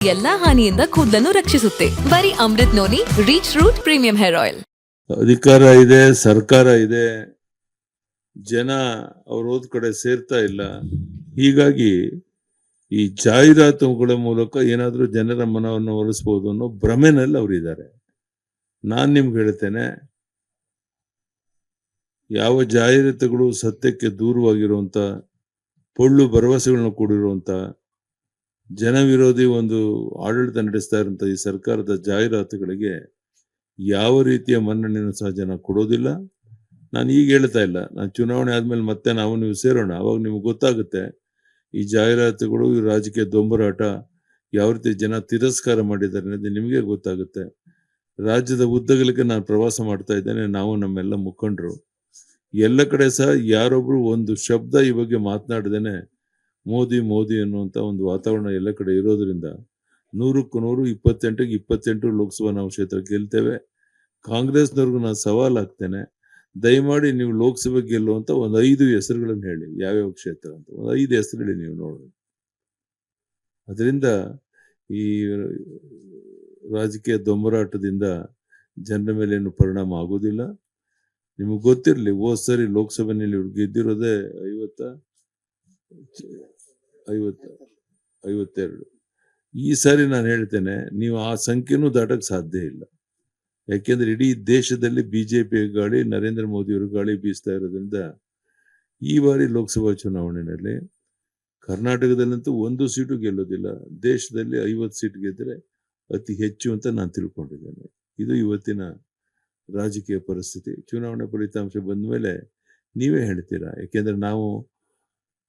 ಎಲ್ಲಾ ಹಾನಿಯಿಂದ ಕೂದಲನ್ನು ರಕ್ಷಿಸುತ್ತೆ. ಬರೀ Amrit noni reach root premium hair oil. ಅಧಿಕಾರ ಇದೆ, ಸರ್ಕಾರ ಇದೆ, ಜನ ಅವ್ರ ಹೋದ ಕಡೆ ಸೇರ್ತಾ ಇಲ್ಲ. ಹೀಗಾಗಿ ಈ ಜಾಹೀರಾತುಗಳ ಮೂಲಕ ಏನಾದ್ರೂ ಜನರ ಮನವನ್ನು ಒಲಿಸಬಹುದು ಅನ್ನೋ ಭ್ರಮೆನಲ್ಲಿ ಅವರಿದ್ದಾರೆ. ನಾನ್ ನಿಮ್ಗೆ ಹೇಳ್ತೇನೆ, ಯಾವ ಜಾಹೀರಾತುಗಳು ಸತ್ಯಕ್ಕೆ ದೂರವಾಗಿರುವಂತ ಪೊಳ್ಳು ಭರವಸೆಗಳನ್ನು ಕೂಡಿರುವಂತ ಜನ ವಿರೋಧಿ ಒಂದು ಆಡಳಿತ ನಡೆಸ್ತಾ ಇರುವಂತ ಈ ಸರ್ಕಾರದ ಜಾಹೀರಾತುಗಳಿಗೆ ಯಾವ ರೀತಿಯ ಮನ್ನಣೆಯನ್ನು ಸಹ ಜನ ಕೊಡೋದಿಲ್ಲ. ನಾನು ಈಗ ಹೇಳ್ತಾ ಇಲ್ಲ, ನಾನು ಚುನಾವಣೆ ಆದ್ಮೇಲೆ ಮತ್ತೆ ನೀವು ಸೇರೋಣ, ಅವಾಗ ನಿಮ್ಗೆ ಗೊತ್ತಾಗುತ್ತೆ ಈ ಜಾಹೀರಾತುಗಳು, ಈ ರಾಜಕೀಯ ದೊಂಬರಾಟ ಯಾವ ರೀತಿ ಜನ ತಿರಸ್ಕಾರ ಮಾಡಿದ್ದಾರೆ ಅನ್ನೋದು ನಿಮಗೆ ಗೊತ್ತಾಗುತ್ತೆ. ರಾಜ್ಯದ ಉದ್ದಗಲಕ್ಕೆ ನಾನು ಪ್ರವಾಸ ಮಾಡ್ತಾ ಇದ್ದೇನೆ, ನಾವು ನಮ್ಮೆಲ್ಲ ಮುಖಂಡರು ಎಲ್ಲ ಕಡೆ ಸಹ ಯಾರೊಬ್ರು ಒಂದು ಶಬ್ದ ಈ ಬಗ್ಗೆ ಮಾತನಾಡದೇನೆ ಮೋದಿ ಮೋದಿ ಅನ್ನುವಂತ ಒಂದು ವಾತಾವರಣ ಎಲ್ಲ ಕಡೆ ಇರೋದ್ರಿಂದ 100ಕ್ಕೆ 100 28ಕ್ಕೆ 28 ಲೋಕಸಭಾ ನಾವು ಕ್ಷೇತ್ರ ಗೆಲ್ತೇವೆ. ಕಾಂಗ್ರೆಸ್ನವ್ರಿಗೂ ನಾನು ಸವಾಲ್ ಹಾಕ್ತೇನೆ, ದಯಮಾಡಿ ನೀವು ಲೋಕಸಭೆ ಗೆಲ್ಲುವಂತ ಒಂದು 5 ಹೆಸರುಗಳನ್ನು ಹೇಳಿ, ಯಾವ್ಯಾವ ಕ್ಷೇತ್ರ ಅಂತ ಒಂದು 5 ಹೆಸರು ಹೇಳಿ ನೀವು ನೋಡಿ. ಅದರಿಂದ ಈ ರಾಜಕೀಯ ದೊಂಬರಾಟದಿಂದ ಜನರ ಮೇಲೆ ಏನು ಪರಿಣಾಮ ಆಗೋದಿಲ್ಲ. ನಿಮಗೆ ಗೊತ್ತಿರಲಿ, ಹೋದ್ ಸರಿ ಲೋಕಸಭೆಯಲ್ಲಿ ಇವ್ರು ಗೆದ್ದಿರೋದೇ 52. ಈ ಸಾರಿ ನಾನು ಹೇಳ್ತೇನೆ, ನೀವು ಆ ಸಂಖ್ಯೆನೂ ದಾಟಕ್ಕೆ ಸಾಧ್ಯ ಇಲ್ಲ. ಯಾಕೆಂದ್ರೆ ಇಡೀ ದೇಶದಲ್ಲಿ ಬಿಜೆಪಿ ಗಾಳಿ, ನರೇಂದ್ರ ಮೋದಿ ಅವರು ಗಾಳಿ ಬೀಸ್ತಾ ಇರೋದ್ರಿಂದ ಈ ಬಾರಿ ಲೋಕಸಭಾ ಚುನಾವಣೆಯಲ್ಲಿ ಕರ್ನಾಟಕದಲ್ಲಂತೂ 1 ಸೀಟು ಗೆಲ್ಲೋದಿಲ್ಲ. ದೇಶದಲ್ಲಿ 50 ಸೀಟ್ ಗೆದ್ರೆ ಅತಿ ಹೆಚ್ಚು ಅಂತ ನಾನು ತಿಳ್ಕೊಂಡಿದ್ದೇನೆ. ಇದು ಇವತ್ತಿನ ರಾಜಕೀಯ ಪರಿಸ್ಥಿತಿ. ಚುನಾವಣೆ ಫಲಿತಾಂಶ ಬಂದ ಮೇಲೆ ನೀವೇ ಹೇಳ್ತೀರಾ. ಯಾಕೆಂದ್ರೆ ನಾವು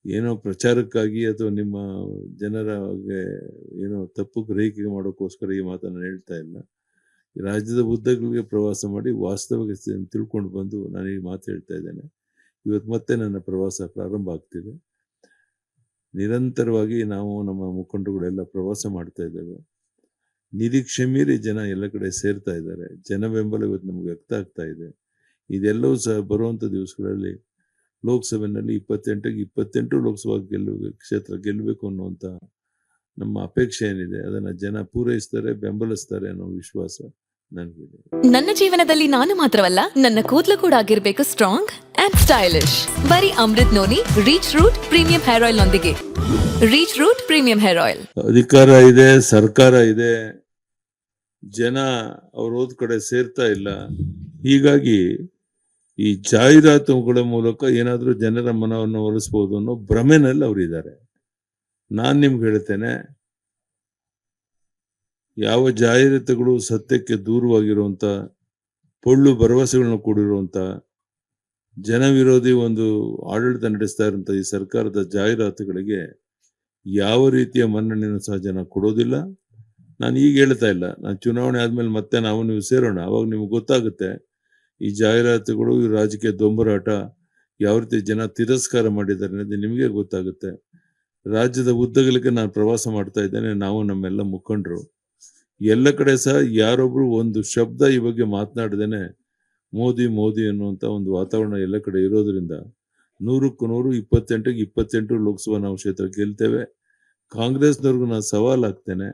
ಏನೋ ಪ್ರಚಾರಕ್ಕಾಗಿ ಅಥವಾ ನಿಮ್ಮ ಜನರ ಏನೋ ತಪ್ಪು ಗ್ರಹಿಕೆ ಮಾಡೋಕ್ಕೋಸ್ಕರ ಈ ಮಾತನ್ನು ಹೇಳ್ತಾ ಇಲ್ಲ. ರಾಜ್ಯದ ಉದ್ದಗಳಿಗೆ ಪ್ರವಾಸ ಮಾಡಿ ವಾಸ್ತವಿಕ ತಿಳ್ಕೊಂಡು ಬಂದು ನಾನು ಈ ಮಾತು ಹೇಳ್ತಾ ಇದ್ದೇನೆ. ಇವತ್ತು ಮತ್ತೆ ನನ್ನ ಪ್ರವಾಸ ಪ್ರಾರಂಭ ಆಗ್ತಿದೆ. ನಿರಂತರವಾಗಿ ನಾವು ನಮ್ಮ ಮುಖಂಡರುಗಳೆಲ್ಲ ಪ್ರವಾಸ ಮಾಡ್ತಾ ಇದ್ದೇವೆ. ನಿರೀಕ್ಷೆ ಮೀರಿ ಜನ ಎಲ್ಲ ಕಡೆ ಸೇರ್ತಾ ಇದ್ದಾರೆ. ಜನ ಬೆಂಬಲ ಇವತ್ತು ನಮ್ಗೆ ವ್ಯಕ್ತ ಆಗ್ತಾ ಇದೆ. ಇದೆಲ್ಲವೂ ಸಹ ಬರುವಂತ ದಿವಸಗಳಲ್ಲಿ ಲೋಕಸಭೆಯಲ್ಲಿ 28ಕ್ಕೆ 28 ಲೋಕಸಭಾ ಕ್ಷೇತ್ರ ಗೆಲ್ಲಬೇಕು ಅನ್ನುವಂತ ನಮ್ಮ ಅಪೇಕ್ಷೆ ಏನಿದೆ ಅದನ್ನ ಜನ ಪೂರೈಸ್ತಾರೆ, ಬೆಂಬಲಿಸ್ತಾರೆ ಅನ್ನೋ ವಿಶ್ವಾಸ ನನಗಿದೆ. ನನ್ನ ಜೀವನದಲ್ಲಿ ನಾನು ಮಾತ್ರವಲ್ಲ, ನನ್ನ ಕೂದಲು ಕೂಡ ಆಗಿರ್ಬೇಕು ಸ್ಟ್ರಾಂಗ್ ಅಂಡ್ ಸ್ಟೈಲಿಶ್. ಬರೀ Amrit noni reach root premium hair oil ನೊಂದಿಗೆ. Reach root premium hair oil. ಅಧಿಕಾರ ಇದೆ, ಸರ್ಕಾರ ಇದೆ, ಜನ ಅವ್ರ ಹೋದ ಕಡೆ ಸೇರ್ತಾ ಇಲ್ಲ. ಹೀಗಾಗಿ ಈ ಜಾಹೀರಾತುಗಳ ಮೂಲಕ ಏನಾದ್ರೂ ಜನರ ಮನವನ್ನು ಒಲಿಸಬಹುದು ಅನ್ನೋ ಭ್ರಮೆನಲ್ಲಿ ಅವರಿದ್ದಾರೆ. ನಾನ್ ನಿಮ್ಗೆ ಹೇಳ್ತೇನೆ, ಯಾವ ಜಾಹೀರಾತುಗಳು ಸತ್ಯಕ್ಕೆ ದೂರವಾಗಿರುವಂತ ಪೊಳ್ಳು ಭರವಸೆಗಳನ್ನು ಕೂಡಿರುವಂತ ಜನ ವಿರೋಧಿ ಒಂದು ಆಡಳಿತ ನಡೆಸ್ತಾ ಇರುವಂತ ಈ ಸರ್ಕಾರದ ಜಾಹೀರಾತುಗಳಿಗೆ ಯಾವ ರೀತಿಯ ಮನ್ನಣೆಯನ್ನು ಸಹ ಜನ ಕೊಡೋದಿಲ್ಲ. ನಾನು ಈಗ ಹೇಳ್ತಾ ಇಲ್ಲ, ನಾನು ಚುನಾವಣೆ ಆದ್ಮೇಲೆ ಮತ್ತೆ ನೀವು ಸೇರೋಣ, ಅವಾಗ ನಿಮ್ಗೆ ಗೊತ್ತಾಗುತ್ತೆ ಈ ಜಾಹೀರಾತುಗಳು, ಈ ರಾಜಕೀಯ ದೊಂಬರಾಟ ಯಾವ ರೀತಿ ಜನ ತಿರಸ್ಕಾರ ಮಾಡಿದ್ದಾರೆ ಅನ್ನೋದು ನಿಮಗೆ ಗೊತ್ತಾಗುತ್ತೆ. ರಾಜ್ಯದ ಉದ್ದಗಲಕ್ಕೆ ನಾನು ಪ್ರವಾಸ ಮಾಡ್ತಾ ಇದ್ದೇನೆ, ನಾವು ನಮ್ಮೆಲ್ಲ ಮುಖಂಡರು ಎಲ್ಲ ಕಡೆ ಸಹ ಯಾರೊಬ್ರು ಒಂದು ಶಬ್ದ ಈ ಬಗ್ಗೆ ಮಾತನಾಡದೇನೆ ಮೋದಿ ಮೋದಿ ಅನ್ನುವಂತ ಒಂದು ವಾತಾವರಣ ಎಲ್ಲ ಕಡೆ ಇರೋದ್ರಿಂದ 100ಕ್ಕೆ 100 28ಕ್ಕೆ 28 ಲೋಕಸಭಾ ನಾವು ಕ್ಷೇತ್ರ ಗೆಲ್ತೇವೆ. ಕಾಂಗ್ರೆಸ್ನವ್ರಿಗೂ ನಾನು ಸವಾಲ್ ಹಾಕ್ತೇನೆ,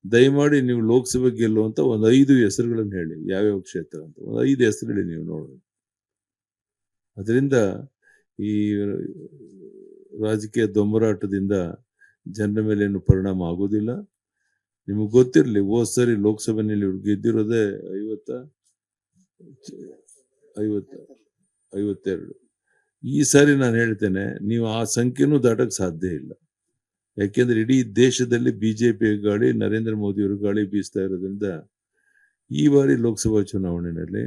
ದಯಮಾಡಿ ನೀವು ಲೋಕಸಭೆ ಗೆಲ್ಲುವಂತ ಒಂದು 5 ಹೆಸರುಗಳನ್ನು ಹೇಳಿ, ಯಾವ್ಯಾವ ಕ್ಷೇತ್ರ ಅಂತ ಒಂದು 5 ಹೆಸರು ಹೇಳಿ ನೀವು ನೋಡಿ. ಅದರಿಂದ ಈ ರಾಜಕೀಯ ದೊಂಬರಾಟದಿಂದ ಜನರ ಮೇಲೆ ಏನು ಪರಿಣಾಮ ಆಗೋದಿಲ್ಲ. ನಿಮಗೆ ಗೊತ್ತಿರಲಿ, ಹೋದ್ ಸರಿ ಲೋಕಸಭೆಯಲ್ಲಿ ಇವ್ರು ಗೆದ್ದಿರೋದೇ 52. ಈ ಸಾರಿ ನಾನು ಹೇಳ್ತೇನೆ, ನೀವು ಆ ಸಂಖ್ಯೆನೂ ದಾಟಕ್ಕೆ ಸಾಧ್ಯ ಇಲ್ಲ. ಯಾಕೆಂದ್ರೆ ಇಡೀ ದೇಶದಲ್ಲಿ ಬಿಜೆಪಿ ಗಾಳಿ, ನರೇಂದ್ರ ಮೋದಿ ಅವರು ಗಾಳಿ ಬೀಸ್ತಾ ಇರೋದ್ರಿಂದ ಈ ಬಾರಿ ಲೋಕಸಭಾ ಚುನಾವಣೆಯಲ್ಲಿ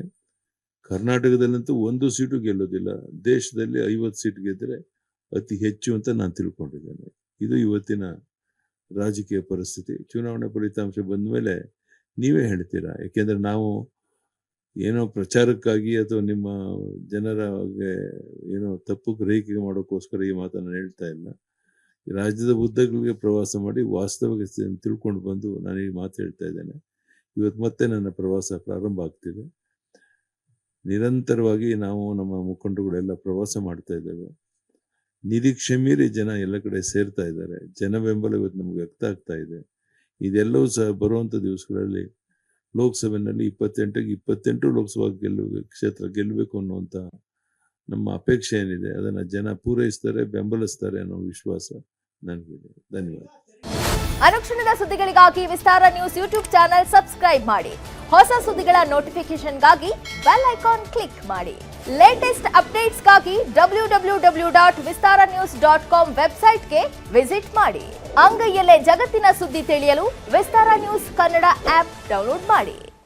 ಕರ್ನಾಟಕದಲ್ಲಂತೂ 1 ಸೀಟು ಗೆಲ್ಲೋದಿಲ್ಲ. ದೇಶದಲ್ಲಿ 50 ಸೀಟ್ ಗೆದ್ರೆ ಅತಿ ಹೆಚ್ಚು ಅಂತ ನಾನು ತಿಳ್ಕೊಂಡಿದ್ದೇನೆ. ಇದು ಇವತ್ತಿನ ರಾಜಕೀಯ ಪರಿಸ್ಥಿತಿ. ಚುನಾವಣೆ ಫಲಿತಾಂಶ ಬಂದ ಮೇಲೆ ನೀವೇ ಹೇಳ್ತೀರಾ. ಯಾಕೆಂದ್ರೆ ನಾವು ಏನೋ ಪ್ರಚಾರಕ್ಕಾಗಿ ಅಥವಾ ನಿಮ್ಮ ಜನರ ಏನೋ ತಪ್ಪು ಗ್ರಹಿಕೆ ಮಾಡೋಕ್ಕೋಸ್ಕರ ಈ ಮಾತನ್ನು ಹೇಳ್ತಾ ಇಲ್ಲ. ರಾಜ್ಯದ ಉದ್ದಗಳಿಗೆ ಪ್ರವಾಸ ಮಾಡಿ ವಾಸ್ತವಿಕ ತಿಳ್ಕೊಂಡು ಬಂದು ನಾನು ಈ ಮಾತು ಹೇಳ್ತಾ ಇದ್ದೇನೆ. ಇವತ್ತು ಮತ್ತೆ ನನ್ನ ಪ್ರವಾಸ ಪ್ರಾರಂಭ ಆಗ್ತಿದೆ. ನಿರಂತರವಾಗಿ ನಾವು ನಮ್ಮ ಮುಖಂಡರುಗಳೆಲ್ಲ ಪ್ರವಾಸ ಮಾಡ್ತಾ ಇದ್ದೇವೆ. ನಿರೀಕ್ಷೆ ಮೀರಿ ಜನ ಎಲ್ಲ ಕಡೆ ಸೇರ್ತಾ ಇದ್ದಾರೆ. ಜನ ಬೆಂಬಲ ಇವತ್ತು ನಮ್ಗೆ ವ್ಯಕ್ತ ಆಗ್ತಾ ಇದೆ. ಇದೆಲ್ಲವೂ ಸಹ ಬರುವಂಥ ದಿವಸಗಳಲ್ಲಿ ಲೋಕಸಭೆಯಲ್ಲಿ 28 ಲೋಕಸಭಾ ಕ್ಷೇತ್ರ ಗೆಲ್ಲಬೇಕು ಅನ್ನುವಂಥ ನಮ್ಮ ಅಪೇಕ್ಷೆ ಏನಿದೆ ಅದನ್ನು ಜನ ಪೂರೈಸ್ತಾರೆ, ಬೆಂಬಲಿಸ್ತಾರೆ ಅನ್ನೋ ವಿಶ್ವಾಸ ನನಗಿದೆ. ಧನ್ಯವಾದ. ಅನುಕ್ಷಣದ ಸುದ್ದಿಗಳಿಗಾಗಿ ವಿಸ್ತಾರ ನ್ಯೂಸ್ ಯೂಟ್ಯೂಬ್ ಚಾನೆಲ್ ಸಬ್ಸ್ಕ್ರೈಬ್ ಮಾಡಿ. ಹೊಸ ಸುದ್ದಿಗಳ ನೋಟಿಫಿಕೇಶನ್ಗಾಗಿ ಬೆಲ್ ಐಕಾನ್ ಕ್ಲಿಕ್ ಮಾಡಿ. ಲೇಟೆಸ್ಟ್ ಅಪ್ಡೇಟ್ಸ್ಗಾಗಿ www.vistaranews.com ವೆಬ್ಸೈಟ್ಗೆ ವಿಸಿಟ್ ಮಾಡಿ. ಅಂಗೈಯಲ್ಲೇ ಜಗತ್ತಿನ ಸುದ್ದಿ ತಿಳಿಯಲು ವಿಸ್ತಾರ ನ್ಯೂಸ್ ಕನ್ನಡ ಆಪ್ ಡೌನ್ಲೋಡ್ ಮಾಡಿ.